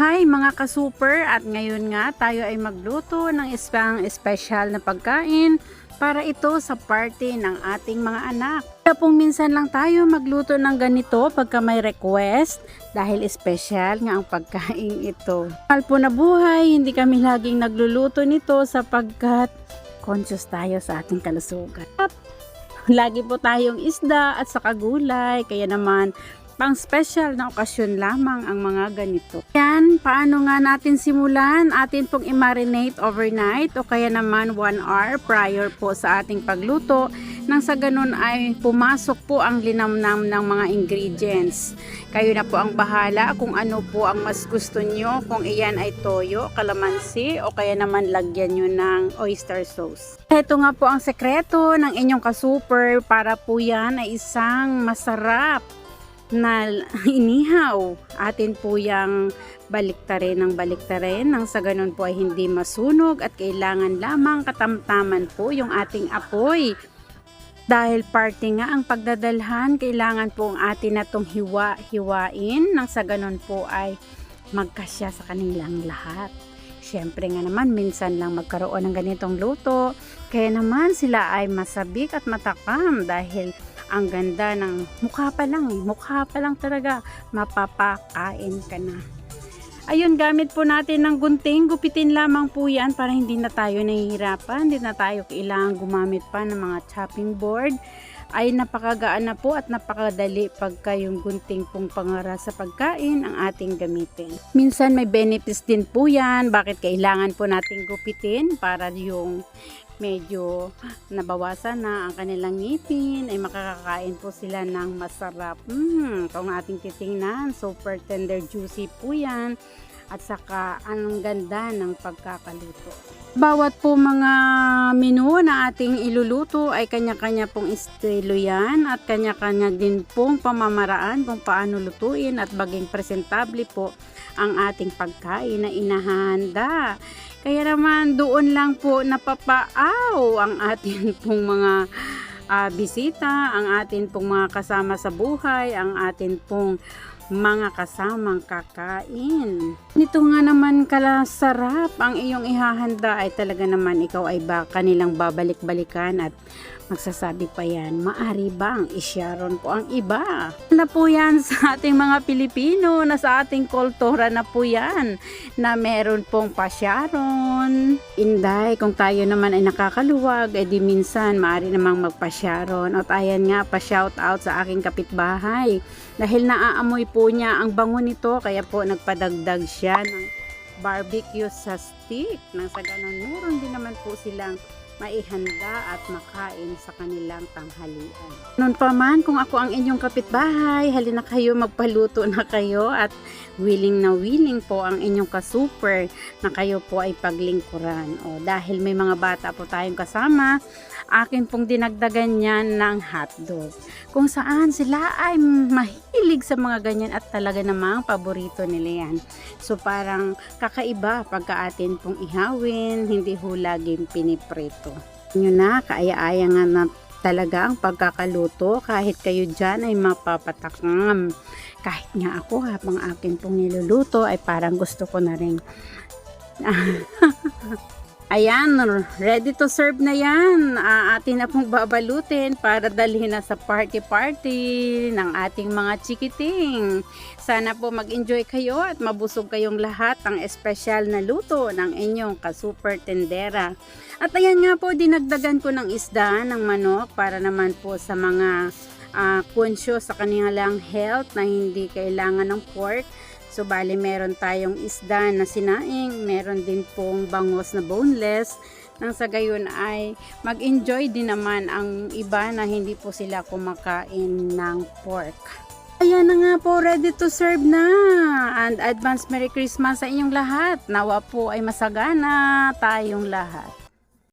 Mabuhay mga ka-super, at ngayon nga tayo ay magluto ng isang espesyal na pagkain para ito sa party ng ating mga anak. Kaya pong minsan lang tayo magluto ng ganito pagka may request dahil espesyal nga ang pagkain ito. Mahal po na buhay, hindi kami laging nagluluto nito sapagkat conscious tayo sa ating kalusugan. At lagi po tayong isda at saka gulay, kaya naman pang special na okasyon lamang ang mga ganito. Yan, paano nga natin simulan? Atin pong i-marinate overnight o kaya naman 1 hour prior po sa ating pagluto, nang sa ganun ay pumasok po ang linamnam ng mga ingredients. Kayo na po ang bahala kung ano po ang mas gusto nyo, kung iyan ay toyo, kalamansi o kaya naman lagyan nyo ng oyster sauce. Ito nga po ang sekreto ng inyong ka-super para po yan ay isang masarap na inihaw. Atin po yung baliktarin nang sa ganun po ay hindi masunog at kailangan lamang katamtaman po yung ating apoy. Dahil party nga ang pagdadalhan, kailangan po ang atin na itong hiwain nang sa ganun po ay magkasya sa kanilang lahat. Siyempre nga naman, minsan lang magkaroon ng ganitong luto, kaya naman sila ay masabik at matakam dahil ang ganda ng mukha pa lang talaga, mapapakain ka na. Ayun, gamit po natin ng gunting, gupitin lamang po yan para hindi na tayo nahihirapan, hindi na tayo kailangan gumamit pa ng mga chopping board. Ay napakagaan na po at napakadali pagka yung gunting pong pangara sa pagkain ang ating gamitin. Minsan may benefits din po yan, bakit kailangan po nating gupitin para yung medyo nabawasan na ang kanilang ngipin ay makakakain po sila ng masarap. Kung ating titingnan, super tender juicy po yan at saka ang ganda ng pagkakaluto. Bawat po mga menu na ating iluluto ay kanya-kanya pong estilo yan at kanya-kanya din pong pamamaraan kung paano lutuin at maging presentable po ang ating pagkain na inahanda. Kaya naman doon lang po napapaaw ang atin pong mga bisita, ang atin pong mga kasama sa buhay, ang atin pong mga kasamang kakain. Nito nga naman kalasarap ang iyong ihahanda ay talaga naman ikaw ay kanilang babalik-balikan at magsasabi pa yan, maari bang isyaron po ang iba? Na po yan sa ating mga Pilipino, na sa ating kultura na po yan, na meron pong pasyaron. Inday, kung tayo naman ay nakakaluwag, eh di minsan maari namang magpasyaron. At ayan nga, pa-shout out sa aking kapitbahay. Dahil naaamoy po niya ang bango nito, kaya po nagpadagdag siya ng barbecue sa stick. Nang sa ganun, meron din naman po silang maihanda at makain sa kanilang tanghalian. Noon pa man, kung ako ang inyong kapitbahay, halina kayo, magpaluto na kayo at willing na willing po ang inyong ka-super na kayo po ay paglingkuran. Dahil may mga bata po tayong kasama, akin pong dinagdagan yan ng hotdog. Kung saan sila ay mahilig sa mga ganyan at talaga namang paborito nila yan. So parang kakaiba pagka atin pong ihawin, hindi ho laging piniprito. Yun na, kaaya-aya nga na talaga ang pagkakaluto, kahit kayo dyan ay mapapatakam. Kahit nga ako habang akin pong niluluto ay parang gusto ko na rin. Ayan, ready to serve na yan. Atin na pong babalutin para dalhin na sa party-party ng ating mga chikiting. Sana po mag-enjoy kayo at mabusog kayong lahat ng espesyal na luto ng inyong ka-super tendera. At ayan nga po, dinagdagan ko ng isda ng manok para naman po sa mga conscious sa kanilang health na hindi kailangan ng pork. So bali meron tayong isda na sinaing, meron din pong bangus na boneless. Nang sa gayon ay mag-enjoy din naman ang iba na hindi po sila kumakain ng pork. Ayan na nga po, ready to serve na. And advance Merry Christmas sa inyong lahat. Nawa po ay masagana tayong lahat.